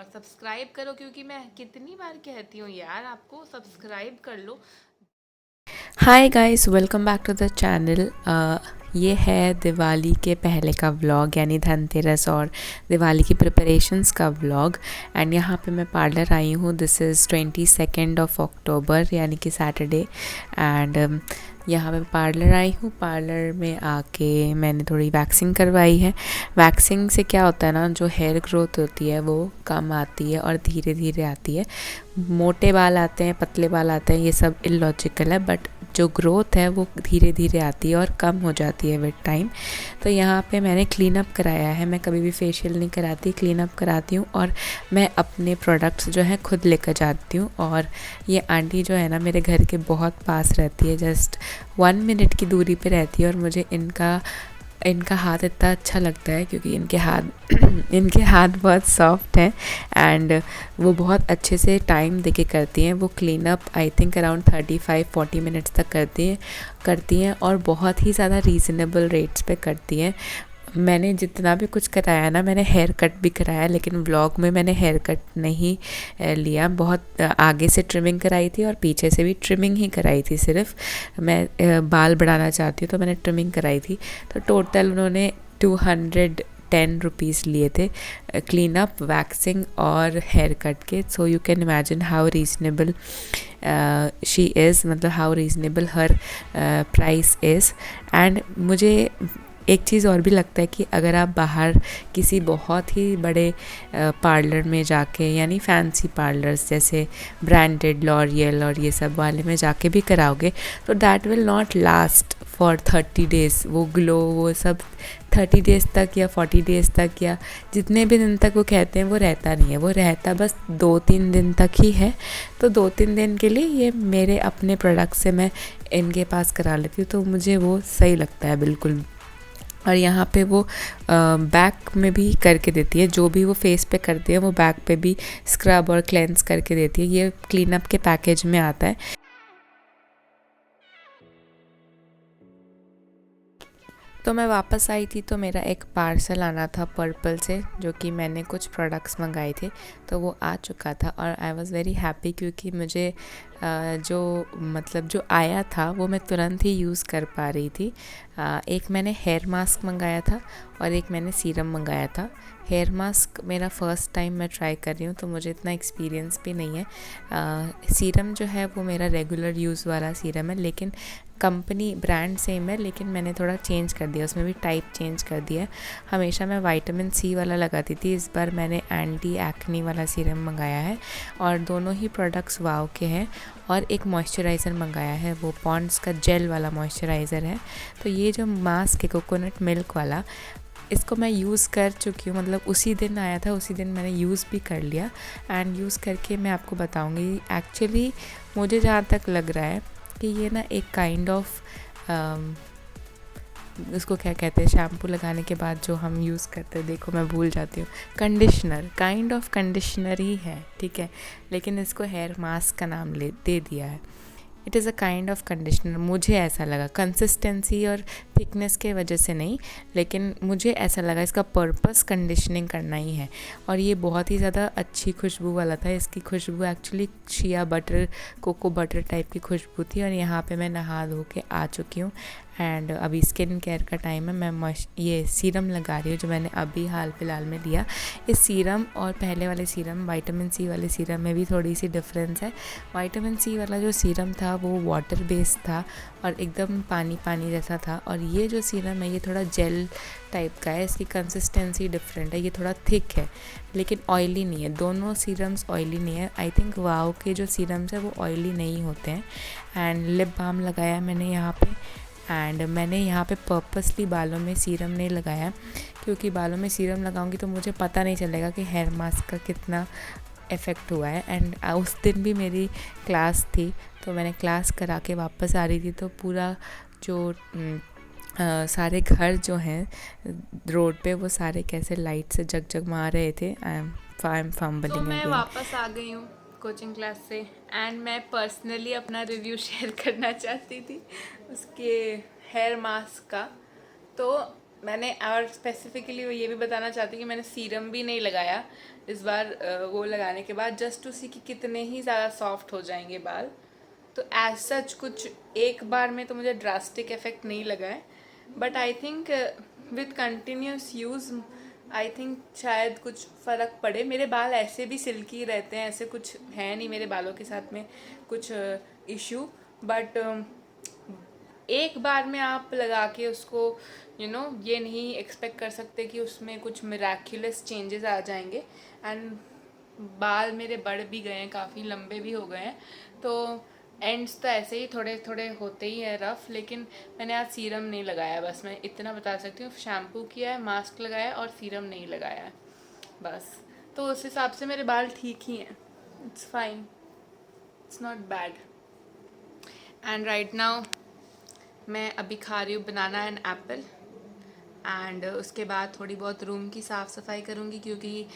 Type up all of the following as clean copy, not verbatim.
और सब्सक्राइब करो, क्योंकि मैं कितनी बार कहती हूँ यार आपको सब्सक्राइब कर लो। Hi guys, welcome back to the channel. ये है दिवाली के पहले का व्लॉग, यानी धनतेरस और दिवाली की प्रिपरेशंस का व्लॉग। एंड यहाँ पे मैं पार्लर आई हूँ। दिस इज़ 22 ऑफ अक्टूबर, यानी कि सैटरडे। एंड यहाँ पे पार्लर आई हूँ। पार्लर में आके मैंने थोड़ी वैक्सिंग करवाई है। वैक्सिंग से क्या होता है ना, जो हेयर ग्रोथ होती है वो कम आती है और धीरे धीरे आती है। मोटे बाल आते हैं, पतले बाल आते हैं, ये सब इलॉजिकल है, बट जो ग्रोथ है वो धीरे धीरे आती है और कम हो जाती है विद टाइम। तो यहाँ पे मैंने क्लीन अप कराया है। मैं कभी भी फेशियल नहीं कराती, क्लीन अप कराती हूँ। और मैं अपने प्रोडक्ट्स जो हैं खुद लेकर जाती हूँ। और ये आंटी जो है ना, मेरे घर के बहुत पास रहती है, जस्ट 1 मिनट की दूरी पे रहती है। और मुझे इनका इनका हाथ इतना अच्छा लगता है, क्योंकि इनके हाथ इनके हाथ बहुत सॉफ्ट हैं। एंड वो बहुत अच्छे से टाइम देके करती हैं। वो clean up I think around 35-40 minutes तक करती हैं और बहुत ही ज़्यादा रीज़नेबल रेट्स पे करती हैं। मैंने जितना भी कुछ कराया ना, मैंने हेयर कट भी कराया, लेकिन व्लॉग में मैंने हेयर कट नहीं लिया। बहुत आगे से ट्रिमिंग कराई थी और पीछे से भी ट्रिमिंग ही कराई थी। सिर्फ मैं बाल बढ़ाना चाहती हूँ तो मैंने ट्रिमिंग कराई थी। तो टोटल उन्होंने 210 रुपीज़ लिए थे, क्लीन अप, वैक्सिंग और हेयर कट के। So you can imagine how reasonable she is, मतलब how reasonable her price is. And मुझे एक चीज़ और भी लगता है कि अगर आप बाहर किसी बहुत ही बड़े पार्लर में जाके, यानी फैंसी पार्लर्स जैसे ब्रांडेड लॉरियल और ये सब वाले में जाके भी कराओगे, तो that will not last for 30 days. वो ग्लो, वो सब 30 डेज़ तक या 40 डेज़ तक या जितने भी दिन तक वो कहते हैं, वो रहता नहीं है। वो रहता बस 2-3 दिन तक ही है। तो 2-3 दिन के लिए ये मेरे अपने प्रोडक्ट से मैं इनके पास करा लेती हूँ, तो मुझे वो सही लगता है बिल्कुल। और यहाँ पे वो बैक में भी करके देती है। जो भी वो फेस पे करती है वो बैक पे भी स्क्रब और क्लेंस करके देती है। ये क्लीन अप के पैकेज में आता है। तो मैं वापस आई थी तो मेरा एक पार्सल आना था पर्पल से, जो कि मैंने कुछ प्रोडक्ट्स मंगाए थे, तो वो आ चुका था। और आई वॉज़ वेरी हैप्पी, क्योंकि मुझे जो आया था वो मैं तुरंत ही यूज़ कर पा रही थी। एक मैंने हेयर मास्क मंगाया था और एक मैंने सीरम मंगाया था। हेयर मास्क मेरा फ़र्स्ट टाइम मैं ट्राई कर रही हूँ, तो मुझे इतना एक्सपीरियंस भी नहीं है। सीरम जो है वो मेरा रेगुलर यूज़ वाला सीरम है, लेकिन कंपनी ब्रांड सेम है, लेकिन मैंने थोड़ा चेंज कर दिया, उसमें भी टाइप चेंज कर दिया। हमेशा मैं विटामिन सी वाला लगाती थी, इस बार मैंने एंटी एक्ने वाला सीरम मंगाया है। और दोनों ही प्रोडक्ट्स वाव के हैं। और एक मॉइस्चराइज़र मंगाया है, वो पॉन्ड्स का जेल वाला मॉइस्चराइज़र है। तो ये जो मास्क है कोकोनट मिल्क वाला, इसको मैं यूज़ कर चुकी हूँ, मतलब उसी दिन आया था, उसी दिन मैंने यूज़ भी कर लिया। एंड यूज़ करके मैं आपको बताऊँगी। एक्चुअली मुझे जहाँ तक लग रहा है कि ये ना एक काइंड ऑफ उसको क्या कहते हैं, शैम्पू लगाने के बाद जो हम यूज़ करते हैं, देखो मैं भूल जाती हूँ, कंडीशनर, काइंड ऑफ कंडीशनर ही है, ठीक है। लेकिन इसको हेयर मास्क का नाम दे दिया है। It is a kind of conditioner, मुझे ऐसा लगा, कंसिस्टेंसी और थिकनेस के वजह से नहीं, लेकिन मुझे ऐसा लगा इसका पर्पस कंडीशनिंग करना ही है। और ये बहुत ही ज़्यादा अच्छी खुशबू वाला था। इसकी खुशबू actually shea butter, cocoa butter type की खुशबू थी। और यहाँ पे मैं नहा धो के आ चुकी हूँ। एंड अभी स्किन केयर का टाइम है। मैं ये सीरम लगा रही हूँ, जो मैंने अभी हाल फिलहाल में लिया। इस सीरम और पहले वाले सीरम, विटामिन सी वाले सीरम में भी थोड़ी सी डिफरेंस है। विटामिन सी वाला जो सीरम था वो वाटर बेस्ड था और एकदम पानी पानी जैसा था। और ये जो सीरम है ये थोड़ा जेल टाइप का है, इसकी कंसिस्टेंसी डिफरेंट है, ये थोड़ा थिक है, लेकिन ऑयली नहीं है। दोनों सीरम्स ऑयली नहीं है। आई थिंक वाव के जो सीरम्स है वो ऑयली नहीं होते हैं। एंड लिप बाम लगाया मैंने यहाँ पे। एंड मैंने यहाँ पे पर्पसली बालों में सीरम नहीं लगाया, क्योंकि बालों में सीरम लगाऊंगी तो मुझे पता नहीं चलेगा कि हेयर मास्क का कितना इफ़ेक्ट हुआ है। एंड उस दिन भी मेरी क्लास थी, तो मैंने क्लास करा के वापस आ रही थी, तो पूरा जो सारे घर जो हैं रोड पे, वो सारे कैसे लाइट से जगमगा रहे थे। आई एम तो फंबलिंग मैं अगेन। वापस आ गई हूँ कोचिंग क्लास से। एंड मैं पर्सनली अपना रिव्यू शेयर करना चाहती थी उसके हेयर मास्क का। तो मैंने और स्पेसिफिकली ये भी बताना चाहती हूँ कि मैंने सीरम भी नहीं लगाया इस बार वो लगाने के बाद, जस्ट टू सी कि कितने ही ज़्यादा सॉफ्ट हो जाएंगे बाल। तो एज सच कुछ एक बार में तो मुझे ड्रास्टिक इफेक्ट नहीं लगा है, but I think with continuous use I think शायद कुछ फ़र्क पड़े। मेरे बाल ऐसे भी सिल्की रहते हैं, ऐसे कुछ है नहीं मेरे बालों के साथ में कुछ इशू, बट एक बार में आप लगा के उसको ये नहीं एक्सपेक्ट कर सकते कि उसमें कुछ मिराक्युलस चेंजेस आ जाएंगे। एंड बाल मेरे बढ़ भी गए हैं, काफ़ी लंबे भी हो गए हैं, तो एंड्स तो ऐसे ही थोड़े थोड़े होते ही हैं रफ। लेकिन मैंने आज सीरम नहीं लगाया, बस मैं इतना बता सकती हूँ। शैम्पू किया है, मास्क लगाया और सीरम नहीं लगाया है बस। तो उस हिसाब से मेरे बाल ठीक ही हैं, it's fine, it's not bad. And right now मैं अभी खा रही हूँ बनाना एंड एप्पल, एंड उसके बाद थोड़ी बहुत रूम की साफ़ सफाई करूँगी, क्योंकि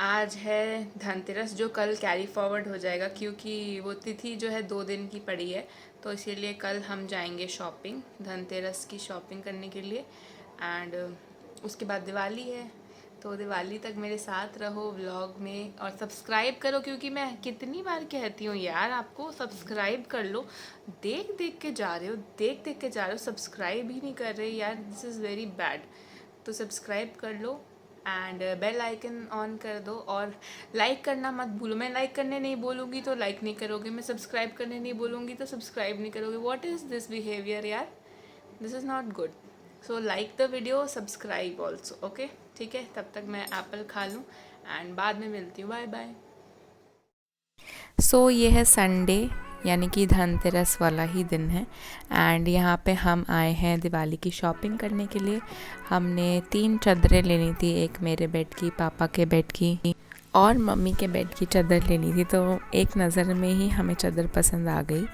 आज है धनतेरस जो कल कैरी फॉरवर्ड हो जाएगा, क्योंकि वो तिथि जो है 2 दिन की पड़ी है, तो इसीलिए कल हम जाएंगे शॉपिंग, धनतेरस की शॉपिंग करने के लिए। एंड उसके बाद दिवाली है, तो दिवाली तक मेरे साथ रहो व्लॉग में और सब्सक्राइब करो, क्योंकि मैं कितनी बार कहती हूँ यार आपको सब्सक्राइब कर लो। देख देख के जा रहे हो, देख देख के जा रहे हो, सब्सक्राइब ही नहीं कर रहे यार, दिस इज़ वेरी बैड। तो सब्सक्राइब कर लो एंड बेल आइकन ऑन कर दो, और लाइक करना मत भूलो। मैं लाइक करने नहीं बोलूँगी तो लाइक नहीं करोगे, मैं सब्सक्राइब करने नहीं बोलूँगी तो सब्सक्राइब नहीं करोगे। व्हाट इज़ दिस बिहेवियर यार, this is not good. So like the video, subscribe also, okay? ठीक है, तब तक मैं एप्पल खा लूँ एंड बाद में मिलती हूँ। Bye bye. सो ये है संडे, यानी कि धनतेरस वाला ही दिन है, एंड यहाँ पे हम आए हैं दिवाली की शॉपिंग करने के लिए। हमने 3 चादरें लेनी थी, एक मेरे बेड की, पापा के बेड की और मम्मी के बेड की चादर लेनी थी। तो एक नज़र में ही हमें चादर पसंद आ गई।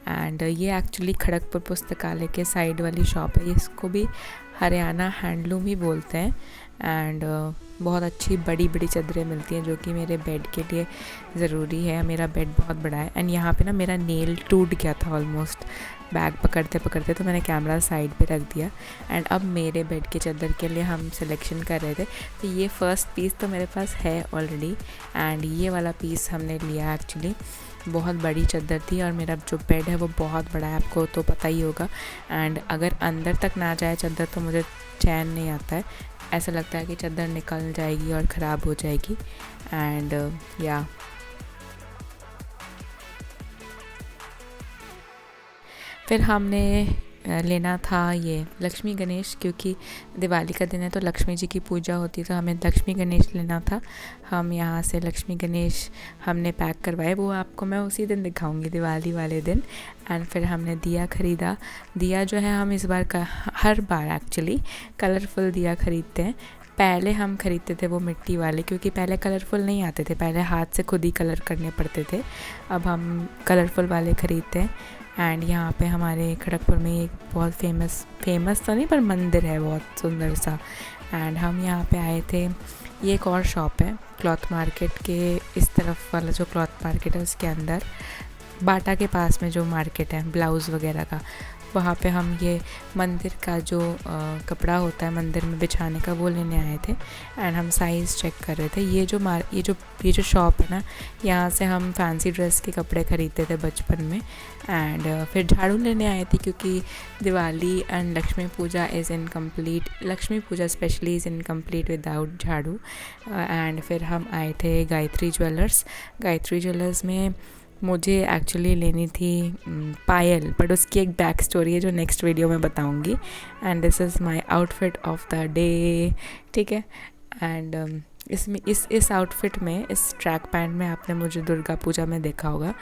एंड ये एक्चुअली खड़गपुर पुस्तकालय के साइड वाली शॉप है, इसको भी हरियाणा हैंडलूम ही बोलते हैं। एंड बहुत अच्छी बड़ी बड़ी चादरें मिलती हैं जो कि मेरे बेड के लिए ज़रूरी है। मेरा बेड बहुत बड़ा है, एंड यहाँ पे ना मेरा नेल टूट गया था ऑलमोस्ट बैग पकड़ते पकड़ते, तो मैंने कैमरा साइड पे रख दिया। एंड अब मेरे बेड के चादर के लिए हम सिलेक्शन कर रहे थे, तो ये फ़र्स्ट पीस तो मेरे पास है ऑलरेडी, एंड ये वाला पीस हमने लिया। एक्चुअली बहुत बड़ी चादर थी और मेरा जो बेड है वो बहुत बड़ा है, आपको तो पता ही होगा। एंड अगर अंदर तक ना जाए चादर तो मुझे चैन नहीं आता है, ऐसा लगता है कि चादर निकल जाएगी और ख़राब हो जाएगी। एंड या फिर हमने लेना था ये लक्ष्मी गणेश, क्योंकि दिवाली का दिन है तो लक्ष्मी जी की पूजा होती है, तो हमें लक्ष्मी गणेश लेना था। हम यहाँ से लक्ष्मी गणेश हमने पैक करवाए, वो आपको मैं उसी दिन दिखाऊंगी, दिवाली वाले दिन। एंड फिर हमने दिया ख़रीदा। दिया जो है हम इस बार का हर बार एक्चुअली कलरफुल दिया ख़रीदते हैं। पहले हम ख़रीदते थे वो मिट्टी वाले, क्योंकि पहले कलरफुल नहीं आते थे, पहले हाथ से खुद ही कलर करने पड़ते थे। अब हम कलरफुल वाले ख़रीदते हैं। एंड यहाँ पे हमारे खड़गपुर में एक बहुत फेमस तो नहीं पर मंदिर है बहुत सुंदर सा। एंड हम यहाँ पे आए थे, ये एक और शॉप है क्लॉथ मार्केट के इस तरफ वाला, जो क्लॉथ मार्केट है उसके अंदर बाटा के पास में जो मार्केट है ब्लाउज़ वगैरह का, वहाँ पे हम ये मंदिर का जो कपड़ा होता है मंदिर में बिछाने का वो लेने आए थे। एंड हम साइज़ चेक कर रहे थे। ये जो शॉप है ना, यहाँ से हम फैंसी ड्रेस के कपड़े ख़रीदते थे बचपन में। एंड फिर झाड़ू लेने आए थे, क्योंकि Diwali and Lakshmi puja is incomplete, Lakshmi puja specially is incomplete without jhadu. And फिर हम आए थे गायत्री ज्वेलर्स में मुझे एक्चुअली लेनी थी पायल, बट उसकी एक बैक स्टोरी है जो नेक्स्ट वीडियो में बताऊंगी। And this is my outfit of the day, ठीक है। एंड इसमें इस आउटफिट में, इस ट्रैक पैंट में आपने मुझे दुर्गा पूजा में देखा होगा।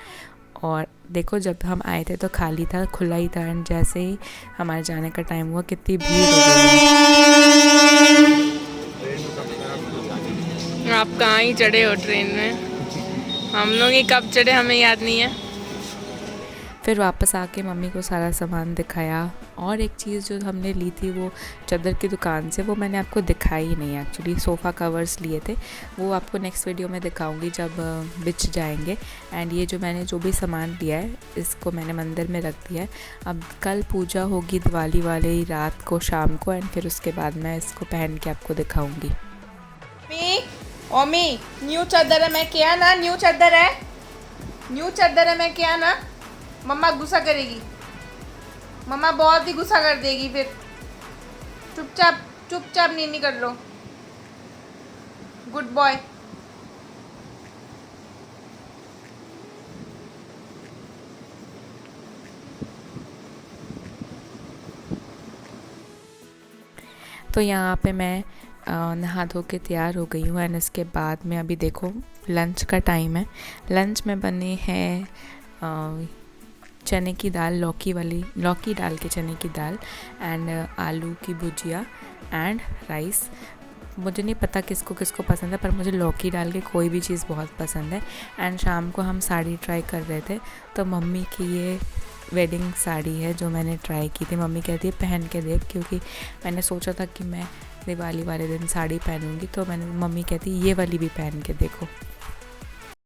और देखो जब हम आए थे तो खाली था, खुला ही था, एंड जैसे ही हमारे जाने का टाइम हुआ कितनी भीड़ हो गई। आप कहाँ ही चढ़े हो ट्रेन में, हम लोग ही कब चढ़े हमें याद नहीं है। फिर वापस आके मम्मी को सारा सामान दिखाया और एक चीज़ जो हमने ली थी वो चादर की दुकान से, वो मैंने आपको दिखाई नहीं एक्चुअली। सोफ़ा कवर्स लिए थे, वो आपको नेक्स्ट वीडियो में दिखाऊंगी जब बिच जाएंगे। एंड ये जो मैंने जो भी सामान लिया है इसको मैंने मंदिर में रख दिया है। अब कल पूजा होगी दिवाली वाली रात को शाम को, एंड फिर उसके बाद मैं इसको पहन के आपको दिखाऊंगी। ओमी न्यू चादर है मैं क्या ना, न्यू चादर है, न्यू चादर है मैं क्या ना। मम्मा गुस्सा करेगी, मम्मा बहुत ही गुस्सा कर देगी फिर। चुपचाप चुपचाप नीनी कर लो, गुड बॉय। तो यहाँ पे मैं नहा धो के तैयार हो गई हूँ। एंड इसके बाद में अभी देखो लंच का टाइम है। लंच में बने हैं चने की दाल, लौकी डाल के चने की दाल, एंड आलू की भुजिया एंड राइस। मुझे नहीं पता किसको किसको पसंद है, पर मुझे लौकी डाल के कोई भी चीज़ बहुत पसंद है। एंड शाम को हम साड़ी ट्राई कर रहे थे, तो मम्मी की ये वेडिंग साड़ी है जो मैंने ट्राई की थी। मम्मी कहती है पहन के देख, क्योंकि मैंने सोचा था कि मैं दिवाली वाले दिन साड़ी पहनूंगी, तो मम्मी कहती ये वाली भी पहन के देखो।